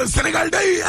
Sénégal day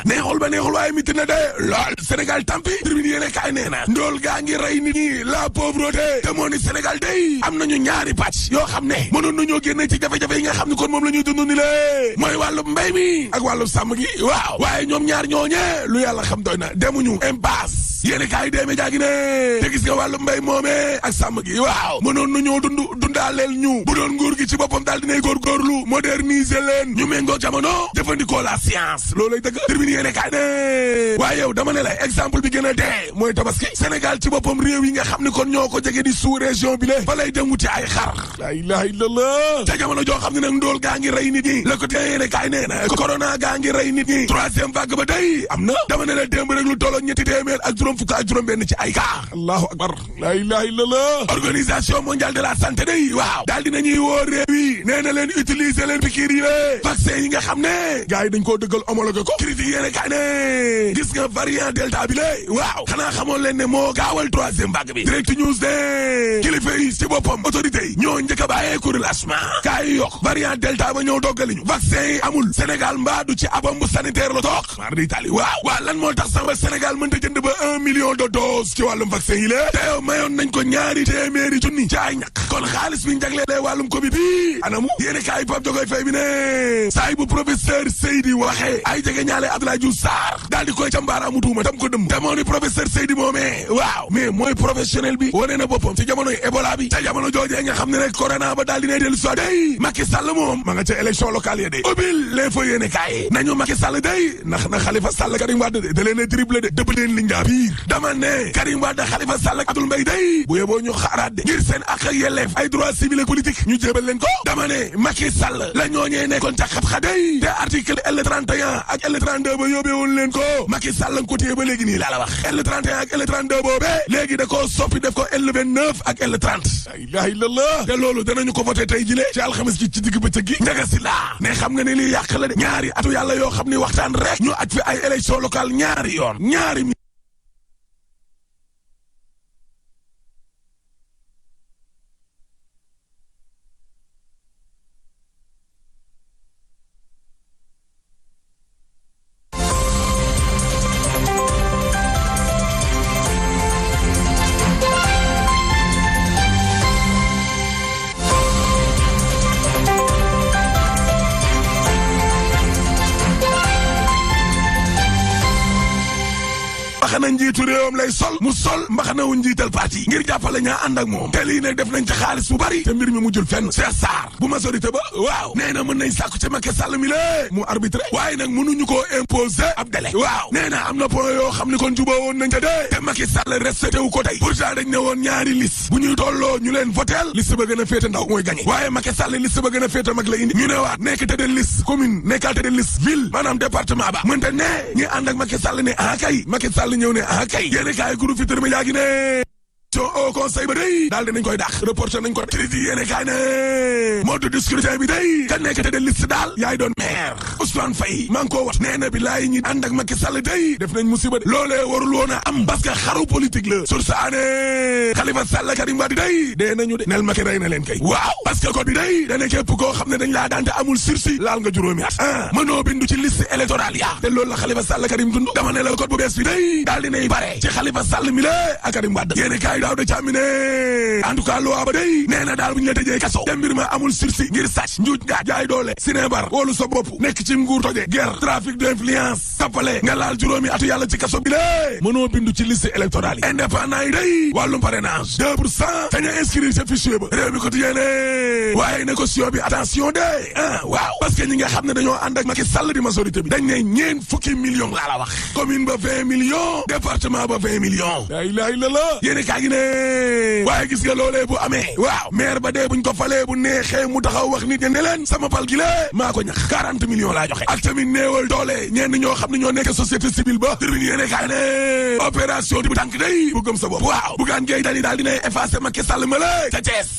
neexul ba neexul waaye miti na de lool Sénégal tampi tribune yéene kaay nee na ndool gaa ngi rey nit ñi la pauvreté te moo ni Sénégal day am nañu ñaari pàcc yoo xam ne mënoon nañoo génne ci jafe-jafe yi nga xam ne kon moom la ñuy dund ni lée mooy wàllum mbéy mi ak wàllum sàmm gi waaw waaye ñoom ñaar ñooñe lu yàlla xam doy na demuñu impasse yéene kaay déeme jaagi ne te gis nga wàllum mbéy moomee ak sàmm gi waaw mënoon nañoo dundaaleel ñu bu doon nguur gi ci boppam daal dinay góorgóorlu moderniser leen ñu méngoo jamono jëfandikoo la science loolu lay dëgg termine yéene kaay ne waaye yow dama ne la exemple bi gën a dee mooy tabaski Sénégal ci boppam réew yi nga xam ne kon ñoo ko jege di sous région bi le fa lay dem wuti ay xar la ilaha illallah te jamono joo xam ne nag ndóol gaa ngi rey nit ñi le côté yéene kaay nee na corona gaa ngi rey nit ñi troisième vague ba day am na dama ne la démb rek lu tolloo ñetti téeméer ak juróom fukk ak juróom benn ci ay cas allahu akbar la ilaha illallah organisation mondiale de la santé day waaw daal dinañuy woo réew yi nee na leen utiliser leen piqûre yi vaccin yi nga xam ne gars yi dañ koo dëggal homologué ko critique yéene kaay ne gis nga variant delta bi lé waaw xanaa xamoon leen ne moo gaawal troisième vague bi direct news de kilifa yi ci boppam autorité yi ñoo njëkk a bàyyeeku relâchement gars yi yokk variant delta ba ñëw doggaliñu vaccin yi amul Sénégal mbaa du ci abambu sanitaire la toog mar di tali waaw lan moo tax sax ba Sénégal mënta jënd ba 1 million de doses ci wàllum vaccin yi lée te yow mayoon nañ ko ñaari téeméeri junni ci ay ñàkk kon xaalis bi njaglee wàllum Covid bi anamu yéene kaay Pape Jogoy Faye bi ne saay bu professeur Seydi waxee ay jege ñaale Abdoulaye Diouf Sarr daal di koy cambaar amu tuuma tam ko dëm te moo ni professeur Seydi moomee waaw mais mooy professionnel bi wane na boppam ci jamonoy Ebola bi te jamono joojee nga xam ne rek corona ba daal di ne dellu soit day Macky Sall moom ma nga ca élection locale ya day ubbil les fa yéene kaay nañu Macky Sall day ndax na Khalifa Sall Karim Wade de da leen a dribble de dëpp leen li ngaa biir dama ne Karim Wade Khalifa Sall ak Abdoul Mbaye day bu yeboo ñu xaaraat de ngir seen ak ak yelleef ay droits civils et politiques ñu jébal leen ko dama ne Macky Sall la ñooñee nekkoon ca xat-xa day te article L31 ak L32 ba yóbbeewul leen ko Macky Sall nga ko téye ba léegi nii laa la wax L31 ak L32 boobee léegi da koo soppi def ko L29 ak L30 la ilaha illallah te loolu danañu ko voté tey jile ci alxames gi ci digg bëccëg gi njaga si laa ne xam nga ne lii yàq la de ñaari atu yàlla yoo xam ni waxtaan rek ñu aj fi ay élection locale ñaari yoon ñaari mbaxana njiitu réewam lay sol mu sol mbaxana wu njiital parti ngir jàppale ñaa ànd ak moom te lii nag def nañ ci xaalis bu bari te mbir mi mujjul fenn Cheikh Sarr bu majorité ba waaw nee na mën nañ sàkku ci Macky Sall mi lée mu arbitré waaye nag mënuñu koo imposer ab délai waaw nee na am na point yoo xam ni kon juboo woon nañ ca dee te Macky Sall respecté wu ko tey pourtant dañ ne woon ñaari liste bu ñuy tolloo ñu leen votel liste ba gën a féete ndaw mooy gagné waaye Macky Sall liste ba gën a féete mag la indi ñu ne waat nekk tête de liste commune nekkal tête de liste ville maanaam département ba mënta ne ñi ànd ak Macky Sall ne kay Macky Sall ñëw ne kay yéene kaay groupe Futurs Médias gi ne au conseil ba day daal dinañ koy dàq reporté nañ ko critique yéene kaay ne mode de scrutin bi day ka nekk te de liste daal yaay doon maire Ousmane Faye maa ngi koo wax nee na bi laay ñi ànd ak Macky Sall day def nañ musiba de loolee warul woon a am parce que xaru politique la sur sa année Khalifa Sall Karim Wade day dee nañu de nel Macky rey na leen kay waaw parce que code bi day dana képp koo xam ne dañ laa daante amul sursis laal nga juróomi at mënoo bindu ci liste électorale ya te loolu la Khalifa Sall Karim dund dama ne la code bu bees bi day daal dinay bare ci Khalifa Sall mi la ak Karim Wade yéene kaay daaw da càmmine en tout cas loi ba day nee na daal bu ñu la tëjee kaso te mbir ma amul sursis ngir sàcc njuuj njaaj jaay doole sinébar wóolu sa bopp nekk ci nguur toje guerre trafic d'influence tappale nga laal juróomi atu yàlla ci kaso bi lée mënoo bindu ci liste électorale yi indépendant yi day wàllum parrainage 2% te ñu inscrire ca fichier ba réew mi quotidien ne waaye négociation bi attention de waaw parce que ñi nga xam ne dañoo ànd ak Macky Sall di majorité bi dañ ne ñeen fukki millions laa la wax commune ba 20 millions département ba 20 millions la ilaha illallah yéene kaa gi ne waaye gis nga loolee bu amee waaw maire ba dee buñ ko falee bu neexee mu taxaw wax nit ñi ne leen sama pal gi lee maa ko ñax 40 millions laa joxe ak tamit néewal doole ñenn ñoo xam ne ñoo nekk société civile ba tribune yéene kaay ne opération di bu tànk day bu gëm sa bopp waaw Bougane Gueye Dany daal dinay effacé Macky Sall ma la ca Thiès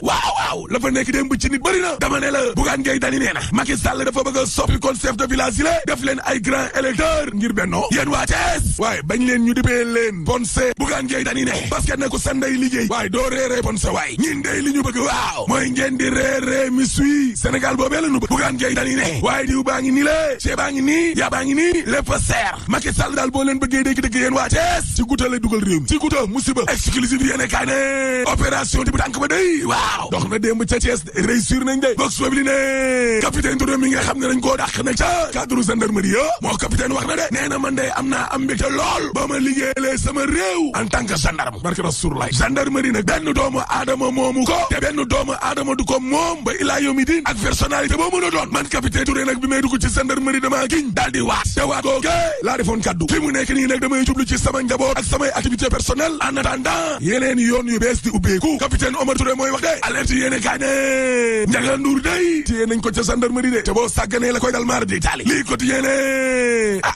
waaw la fa nekk démb ci nit bëri na dama ne la Bougane Gueye Dany nee na Macky Sall dafa bëgg a soppi kon chef de village yi la def leen ay grand électeur ngir bennoo yéen waa Thiès waaye bañ leen ñu dibee leen bon c'est Bougane Gueye Dany ne parce que ca ne ku sa ndey liggéey waaye doo reeree bon sa waay ñin dey li ñu bëgg waaw mooy ngeen di reeree mi suy Sénégal boobee la nu bëgg Bougane Gueye Dany ne waaye diw baa ngi nii la cee baa ngi nii yaa baa ngi nii lépp a seer Macky Sall daal boo leen bëggee dégg-dégg yéen waa Thiès ci guta lay dugal réew mi ci guta musiba exclusive yéene kaay ne opération di bu tànk ba day waaw dox na démb ca Thiès réussir nañ de Vox Populi ne capitaine Touré mi nga xam ne dañ koo dàq nag ca cadre gendarmerie moo capitaine wax na de nee na man de am naa am mbégte lool ba ma liggéeyee sama réew en tant que gendarme barke Rasulullah gendarmerie nag benn doomu aadama moomu ko te benn doomu aadama du ko moom ba ilaa yomi din ak personnalité boo mën a doon man capitaine Touré nag bi may dugg ci gendarmerie dama giñ daal di waat te waat googe laa defoon kaddu fi mu nekk nii nag damay jublu ci sama njaboot ak samay activité personnelle en attendant yeneen yoon yu bees di ubbeeku capitaine Omar Touré mooy wax de alerte yéene kaa ne Ndiaga Ndour day téye nañ ko ca gendarmerie de te boo sàgganee la koy dal maar di taali lii quotidien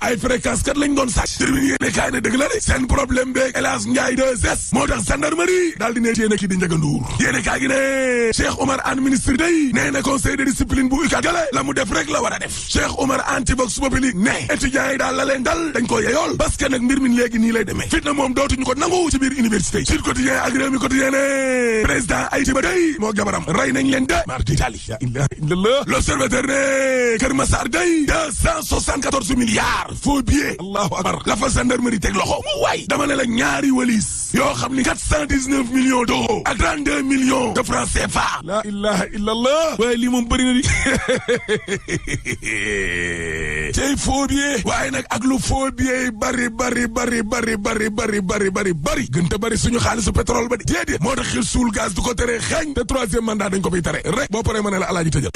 ay fréquence kat lañ doon sàcc termine yéene kaay ne dëgg la de seen problème beeg El Hadj Ndiaye 2S moo tax gendarmerie daal di ne téye na kii di Ndiaga Ndour yéene kaay gi ne Cheikh Oumar Anne ministre day nee na conseil de discipline bu UCAD gale la mu def rek la war a def Cheikh Oumar Anne ci Vox Populi ne étudiants yi daal la leen dal dañ ko yeyool parce que nag mbir mi léegi nii lay demee fitna moom dootuñu ko nangu ci biir université yi Sud Quotidien ak Rewmi Quotidien ne président Haïti ba day moo jabaram rey nañ leen de mar d'Italie ya ilaha illallah l'Observateur ne Kër Massar day 274 milliards faux billets allahu akbar la fa gendarmerie teg loxo mu waay dama ne la ñaari walis yoo xam ni 419 millions d'euros ak 32 millions de francs CFA la ilaha illallah waaye lii moom bëri na di tey faux billets waaye nag ak lu faux billets bari gën te bari suñu xaalisu pétrole ba di déedéet moo tax xil suul gaz du ko tere xeeñ te troisième mandat dañ ko fiy tere rek boo paree ma ne la alaaji tëjal